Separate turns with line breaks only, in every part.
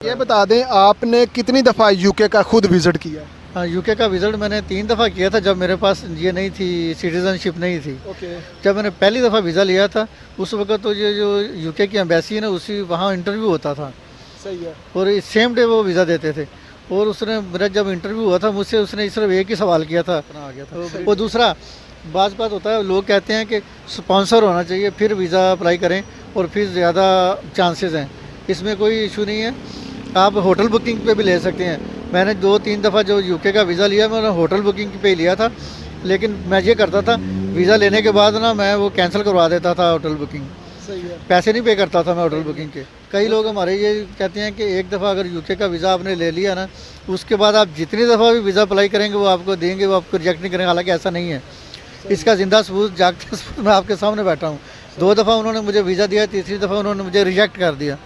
ये बता दें आपने कितनी दफ़ा यूके का खुद विज़िट किया?
हाँ, यूके का विज़िट मैंने 3 दफ़ा किया था जब मेरे पास ये नहीं थी, सिटीज़नशिप नहीं थी।
ओके।
जब मैंने पहली दफ़ा वीज़ा लिया था उस वक़्त तो ये जो यूके की एम्बेसी है ना उसी वहाँ इंटरव्यू होता था
सही है।
और इस सेम डे वो वीज़ा देते थे। और उसने मेरा जब इंटरव्यू हुआ था मुझसे उसने सिर्फ एक ही सवाल किया था, अपना आ गया था। और दूसरा बात होता है, लोग कहते हैं कि स्पॉन्सर होना चाहिए फिर वीज़ा अप्लाई करें और फिर ज़्यादा चांसेस हैं। इसमें कोई इशू नहीं है, आप होटल बुकिंग पे भी ले सकते हैं। मैंने 2-3 दफ़ा जो यूके का वीज़ा लिया मैंने होटल बुकिंग पे लिया था, लेकिन मैं ये करता था वीज़ा लेने के बाद ना मैं वो कैंसिल करवा देता था होटल बुकिंग।
सही है।
पैसे नहीं पे करता था मैं होटल बुकिंग के। कई लोग हमारे ये कहते हैं कि एक दफ़ा अगर यूके का वीज़ा आपने ले लिया ना उसके बाद आप जितनी दफ़ा भी वीज़ा अप्लाई करेंगे वो आपको देंगे, वो आपको रिजेक्ट नहीं करेंगे। हालांकि ऐसा नहीं है। इसका ज़िंदा सबूत जागता सबूत मैं आपके सामने बैठा हूँ। 2 दफ़ा उन्होंने मुझे वीज़ा दिया, तीसरी दफ़ा उन्होंने मुझे रिजेक्ट कर दिया।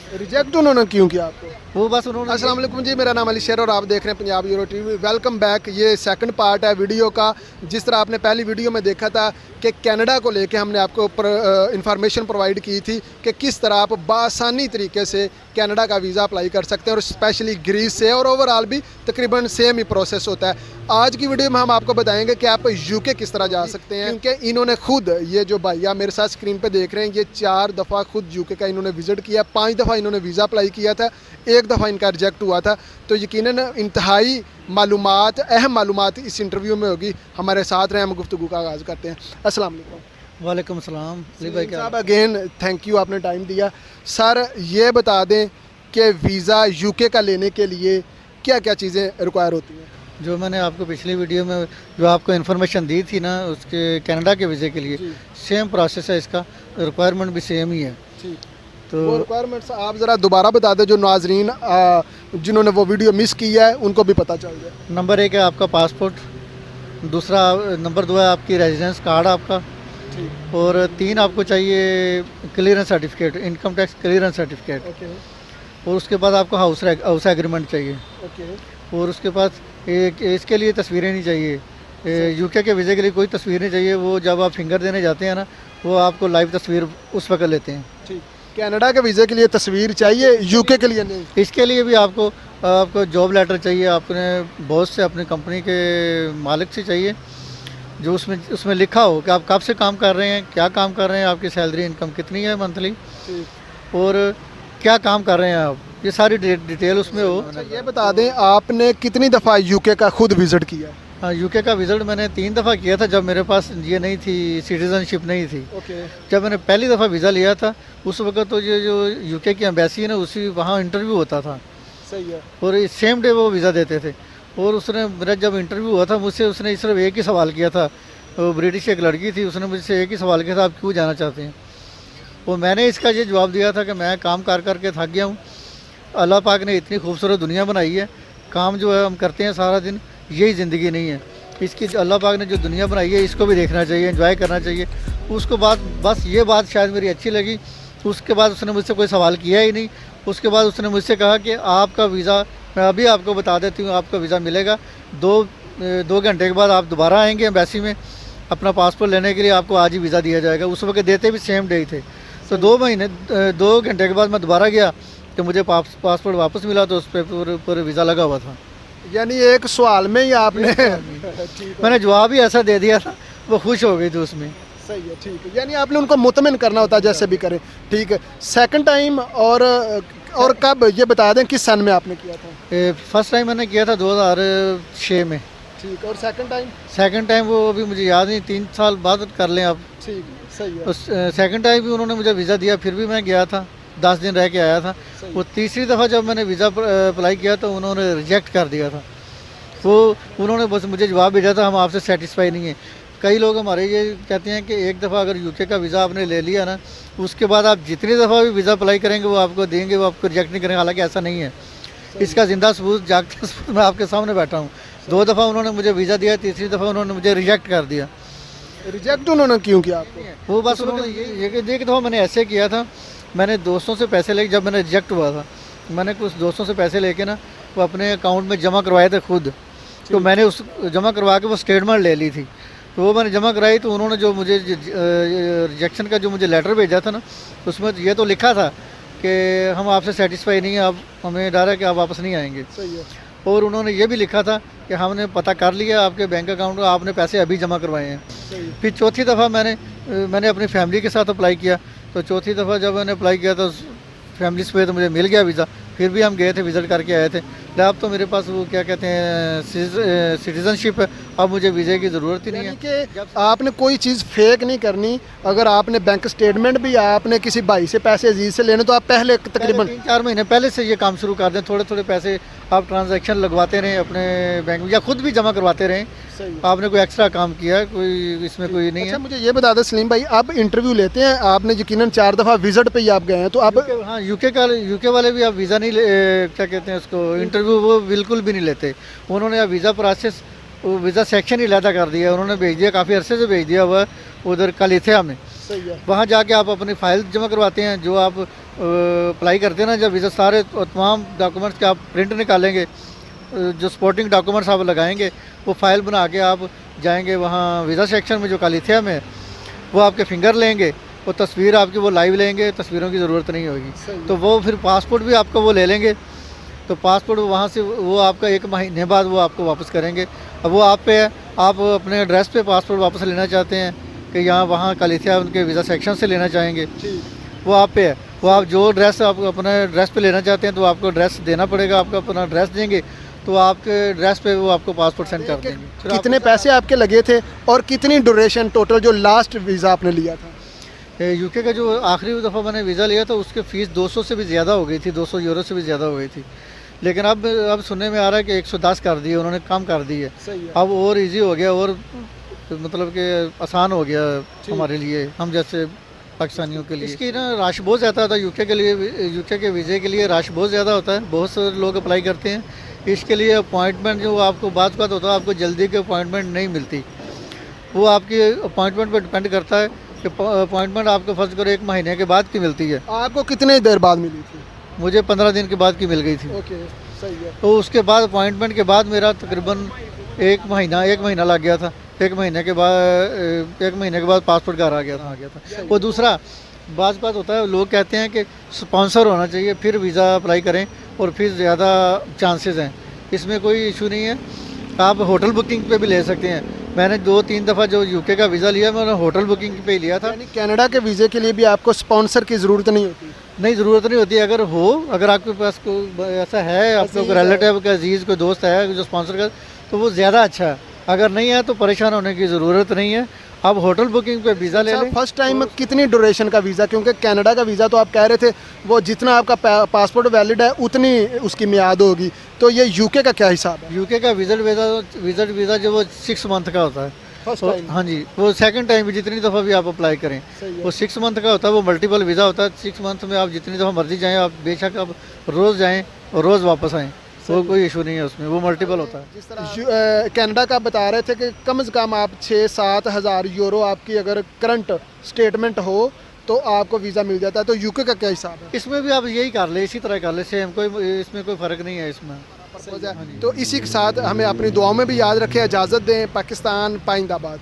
रिजेक्ट उन्होंने क्यों किया आपको?
वो बस उन्होंने
अस्सलाम वालेकुम जी, मेरा नाम अली शेर और आप देख रहे हैं Punjab euro TV. Welcome back. ये सेकंड पार्ट है वीडियो का। जिस तरह आपने पहली वीडियो में देखा था कि कनाडा को लेके हमने आपको ऊपर इंफॉर्मेशन प्रोवाइड की थी कि किस तरह आप बआसानी तरीके से कनाडा का वीज़ा अप्लाई कर सकते हैं और स्पेशली ग्रीस से, और ओवरऑल भी तकरीबन सेम ही प्रोसेस होता है। आज की वीडियो में हम आपको बताएंगे कि आप यूके किस तरह जा सकते हैं, क्योंकि इन्होंने खुद, ये जो भैया मेरे साथ स्क्रीन पे देख रहे हैं, ये 4 दफ़ा खुद यूके का इन्होंने विज़िट किया, 5 दफ़ा इन्होंने वीज़ा अप्लाई किया था, 1 दफ़ा इनका रिजेक्ट हुआ था। तो यकीनन इंतहाई मालूमात, अहम मालूमात इस इंटरव्यू में होगी। हमारे साथ रहें, हम गुफ्तगू का आगाज़ करते हैं। अस्सलाम वालेकुम।
वालेकुम सलाम। अली भाई क्या
साहब अगेन थैंक यू, आपने टाइम दिया। सर ये बता दें कि वीज़ा यूके का लेने के लिए क्या क्या चीज़ें रिक्वायर होती हैं?
जो मैंने आपको पिछली वीडियो में जो आपको इन्फॉर्मेशन दी थी ना उसके कनाडा के वीज़े के लिए, सेम प्रोसेस है, इसका रिक्वायरमेंट भी सेम ही है।
ठीक।
तो
वो रिक्वायरमेंट्स आप ज़रा दोबारा बता दें, जो नाजरीन जिन्होंने वो वीडियो मिस किया है उनको भी पता चल जाए।
नंबर 1 है आपका पासपोर्ट, दूसरा नंबर 2 है आपकी रेजिडेंस कार्ड आपका,
ठीक।
और 3 आपको चाहिए clearance certificate, income tax clearance certificate,
okay
और उसके बाद आपको हाउस एग्रीमेंट चाहिए,
ओके।
और उसके बाद एक इसके लिए तस्वीरें नहीं चाहिए। यूके के वीज़े के लिए कोई तस्वीर नहीं चाहिए। वो जब आप फिंगर देने जाते हैं ना वो आपको लाइव तस्वीर उस वक्त लेते हैं।
ठीक। कनाडा के वीज़े के लिए तस्वीर चाहिए, यूके के लिए नहीं?
इसके लिए भी आपको जॉब लेटर चाहिए, अपने बॉस से, अपनी कंपनी के मालिक से चाहिए, जो उसमें लिखा हो कि आप कब से काम कर रहे हैं, क्या काम कर रहे हैं, आपकी सैलरी इनकम कितनी है मंथली,
ठीक।
और क्या काम कर रहे हैं आप, ये सारी डिटेल उसमें हो।
अच्छा ये बता दें आपने कितनी दफ़ा यूके का खुद विज़िट किया?
हाँ, यूके का विज़िट मैंने 3 दफ़ा किया था जब मेरे पास ये नहीं थी, सिटीज़नशिप नहीं थी।
ओके।
जब मैंने पहली दफ़ा वीज़ा लिया था उस वक़्त तो ये जो यूके की एम्बेसी है ना उसी वहाँ इंटरव्यू होता था
सही है।
और इस सेम डे वो वीज़ा देते थे। और उसने मेरा जब इंटरव्यू हुआ था मुझसे उसने सिर्फ एक ही सवाल किया था। वो ब्रिटिश एक लड़की थी, उसने मुझसे एक ही सवाल किया था, आप क्यों जाना चाहते हैं। और मैंने इसका ये जवाब दिया था कि मैं काम कर के थक गया हूँ। अल्लाह पाक ने इतनी खूबसूरत दुनिया बनाई है, काम जो है हम करते हैं सारा दिन, यही ज़िंदगी नहीं है। इसकी अल्लाह पाक ने जो दुनिया बनाई है इसको भी देखना चाहिए, एंजॉय करना चाहिए। उसको बाद बस ये बात शायद मेरी अच्छी लगी। उसके बाद उसने मुझसे कोई सवाल किया ही नहीं। उसके बाद उसने मुझसे कहा कि आपका वीज़ा, मैं अभी आपको बता देती हूँ, आपका वीज़ा मिलेगा 2 घंटे के बाद आप दोबारा आएंगे एम्बेसी में अपना पासपोर्ट लेने के लिए, आपको आज ही वीज़ा दिया जाएगा। उस वक्त देते भी सेम डे ही थे। तो 2 घंटे के बाद मैं दोबारा गया तो मुझे पासपोर्ट वापस मिला, तो उस पर पूरे वीज़ा लगा हुआ था।
यानी एक सवाल में ही आपने
मैंने जवाब ही ऐसा दे दिया था, वो खुश हो गई थी उसमें।
सही है। ठीक है, यानी आपने उनको मुतमिन करना होता है जैसे भी करें। ठीक है। सेकंड टाइम और कब, ये बता दें किस सन में आपने किया था?
फर्स्ट टाइम मैंने किया था 2006 में।
ठीक। और सेकंड टाइम?
सेकंड टाइम वो अभी मुझे याद नहीं, 3 साल बाद कर लें आप।
ठीक। सही है।
उस सेकंड टाइम भी उन्होंने मुझे वीज़ा दिया, फिर भी मैं गया था, 10 दिन रह के आया था। वो तीसरी दफ़ा जब मैंने वीज़ा अप्लाई किया तो उन्होंने रिजेक्ट कर दिया था। वो उन्होंने बस मुझे जवाब भेजा था, हम आपसे सेटिस्फाई नहीं है। कई लोग हमारे ये कहते हैं कि एक दफ़ा अगर यूके का वीज़ा आपने ले लिया ना उसके बाद आप जितनी दफ़ा भी वीज़ा अप्लाई करेंगे वो आपको देंगे, वो आपको रिजेक्ट नहीं करेंगे। हालांकि ऐसा नहीं है। इसका ज़िंदा सबूत जागता सबूत मैं आपके सामने बैठा हूँ। 2 दफ़ा उन्होंने मुझे वीज़ा दिया, तीसरी दफ़ा उन्होंने मुझे रिजेक्ट कर दिया।
रिजेक्ट उन्होंने क्यों किया आपको?
वो बस उन्होंने ये दफ़ा मैंने ऐसे किया था, मैंने दोस्तों से पैसे लेके, जब मैंने रिजेक्ट हुआ था मैंने कुछ दोस्तों से पैसे लेके ना वो अपने अकाउंट में जमा करवाए थे खुद। तो मैंने उस जमा करवा के वो स्टेटमेंट ले ली थी, तो वो मैंने जमा कराई। तो उन्होंने जो मुझे रिजेक्शन का जो मुझे लेटर भेजा था ना उसमें ये तो लिखा था कि हम आपसे सेटिस्फाई नहीं है, अब हमें डर है कि आप वापस नहीं आएंगे।
सही है।
और उन्होंने ये भी लिखा था कि हमने पता कर लिया आपके बैंक अकाउंट में, आपने पैसे अभी जमा करवाए हैं।
सही है।
फिर चौथी दफ़ा मैंने अपनी फैमिली के साथ अप्लाई किया, तो चौथी दफ़ा जब मैंने अप्लाई किया तो फैमिली समेत मुझे मिल गया वीज़ा। फिर भी हम गए थे, विज़िट करके आए थे। अब तो मेरे पास वो क्या कहते हैं सिटीज़नशिप है, अब मुझे वीज़े की ज़रूरत ही नहीं है।
यानी कि आपने कोई चीज़ फेक नहीं करनी। अगर आपने बैंक स्टेटमेंट भी आपने किसी भाई से पैसे अजीज से लेने, तो आप पहले तकरीबन
3-4 महीने पहले से ये काम शुरू कर दें। थोड़े थोड़े पैसे आप ट्रांजैक्शन लगवाते रहें अपने बैंक में, या खुद भी जमा करवाते रहें।
सही।
आपने कोई एक्स्ट्रा काम किया है, कोई इसमें कोई नहीं
अच्छा,
है।
मुझे ये बता दें सलीम भाई, अब इंटरव्यू लेते हैं, आपने यकीनन 4 दफ़ा विजिट पे ही आप गए हैं, तो अब
हाँ, यूके वाले भी अब वीज़ा नहीं क्या कहते हैं उसको, इंटरव्यू वो बिल्कुल भी नहीं लेते। उन्होंने अब वीज़ा प्रोसेस, वो वीज़ा सेक्शन ही अलहदा कर दिया। उन्होंने भेज दिया, काफ़ी अरसे से भेज दिया हुआ उधर कलिथिया में।
सही है।
वहाँ जाके आप अपनी फ़ाइल जमा करवाते हैं, जो आप अप्लाई करते हैं ना, जब वीज़ा सारे तमाम डॉक्यूमेंट्स के आप प्रिंट निकालेंगे, जो सपोर्टिंग डॉक्यूमेंट्स आप लगाएंगे, वो फ़ाइल बना के आप जाएंगे वहाँ वीज़ा सेक्शन में जो कलिथिया में है। वो आपके फिंगर लेंगे, वो तस्वीर आपकी वो लाइव लेंगे, तस्वीरों की ज़रूरत नहीं होगी। तो वो फिर पासपोर्ट भी आपका वो ले लेंगे, तो पासपोर्ट वहाँ से वो आपका 1 महीने बाद वो आपको वापस करेंगे। अब वो आप पे है, आप अपने एड्रेस पे पासपोर्ट वापस लेना चाहते हैं कि यहाँ वहाँ कलिथिया उनके वीज़ा सेक्शन से लेना चाहेंगे, वो आप पे है। वो आप जो एड्रेस आप अपने एड्रेस पे लेना चाहते हैं, तो आपको एड्रेस देना पड़ेगा। आपका अपना एड्रेस देंगे तो आपके एड्रेस पे वो आपको पासपोर्ट सेंड कर देंगे। फिर
कितने पैसे आपके लगे थे और कितनी ड्यूरेशन टोटल जो लास्ट वीज़ा आपने लिया था?
यूके का जो आखिरी दफ़ा मैंने वीज़ा लिया था, उसकी फ़ीस 200 से भी ज़्यादा हो गई थी, 200 यूरो से भी ज़्यादा हो गई थी। लेकिन अब सुनने में आ रहा है कि 110 कर दिए उन्होंने, कम कर दी है।
सही है।
अब और इजी हो गया, और मतलब कि आसान हो गया हमारे लिए, हम जैसे पाकिस्तानियों के लिए। इसकी ना रश बहुत ज़्यादा होता है यूके के लिए, यूके के वीज़े के लिए रश बहुत ज़्यादा होता है, बहुत से लोग अप्लाई करते हैं। इसके लिए अपॉइंटमेंट जो आपको बात होता है, आपको जल्दी की अपॉइंटमेंट नहीं मिलती। वो आपकी अपॉइंटमेंट पर डिपेंड करता है कि अपॉइंटमेंट आपको फर्ज करो 1 महीने के बाद की मिलती है।
आपको कितने देर बाद मिली थी?
मुझे 15 दिन के बाद की मिल गई थी।
ओके, सही है।
तो उसके बाद अपॉइंटमेंट के बाद मेरा तकरीबन 1 महीना लग गया था। 1 महीने के बाद पासपोर्ट घर आ गया था। वो दूसरा बात होता है, लोग कहते हैं कि स्पॉन्सर होना चाहिए फिर वीज़ा अप्लाई करें और फिर ज़्यादा चांसेस हैं। इसमें कोई इशू नहीं है, आप होटल बुकिंग पे भी ले सकते हैं। मैंने 2-3 दफ़ा जो यूके का वीज़ा लिया, मैंने होटल बुकिंग पे ही लिया था।
यानी कनाडा के वीज़े के लिए भी आपको स्पॉन्सर की ज़रूरत नहीं होती?
नहीं, ज़रूरत नहीं होती। अगर आपके पास कोई ऐसा है, आपका कोई रिलेटिव का अजीज़ कोई दोस्त है जो स्पॉन्सर कर, तो वो ज़्यादा अच्छा है। अगर नहीं है तो परेशान होने की ज़रूरत नहीं है, आप होटल बुकिंग पे वीज़ा ले लें।
फर्स्ट टाइम कितनी ड्यूरेशन का वीज़ा? क्योंकि कनाडा का वीज़ा तो आप कह रहे थे वो जितना आपका पासपोर्ट वैलिड है उतनी उसकी मियाद होगी, तो ये यूके का क्या हिसाब है?
यूके का विज़िट वीज़ा जो वो 6 मंथ का होता है।
फर्स्ट
तो
टाइम?
हाँ जी, वो सेकंड टाइम भी जितनी दफ़ा भी आप अप्लाई करें, वो 6 मंथ का होता है। वो मल्टीपल वीज़ा होता है। 6 मंथ में आप जितनी दफ़ा मर्जी जाएँ, आप बेशक आप रोज़ जाएँ और रोज़ वापस आएँ, तो कोई इशू नहीं है उसमें, वो मल्टीपल होता है।
जिस तरह कनाडा का बता रहे थे कि कम से कम आप 6-7 हज़ार यूरो आपकी अगर करंट स्टेटमेंट हो तो आपको वीज़ा मिल जाता है, तो यूके का क्या हिसाब है?
इसमें भी आप यही कर ले, इसी तरह कर ले, सेम, इसमें कोई फ़र्क नहीं है इसमें।
तो इसी के साथ हमें अपनी दुआओं में भी याद रखें। इजाज़त दें। पाकिस्तान पाइंदाबाद।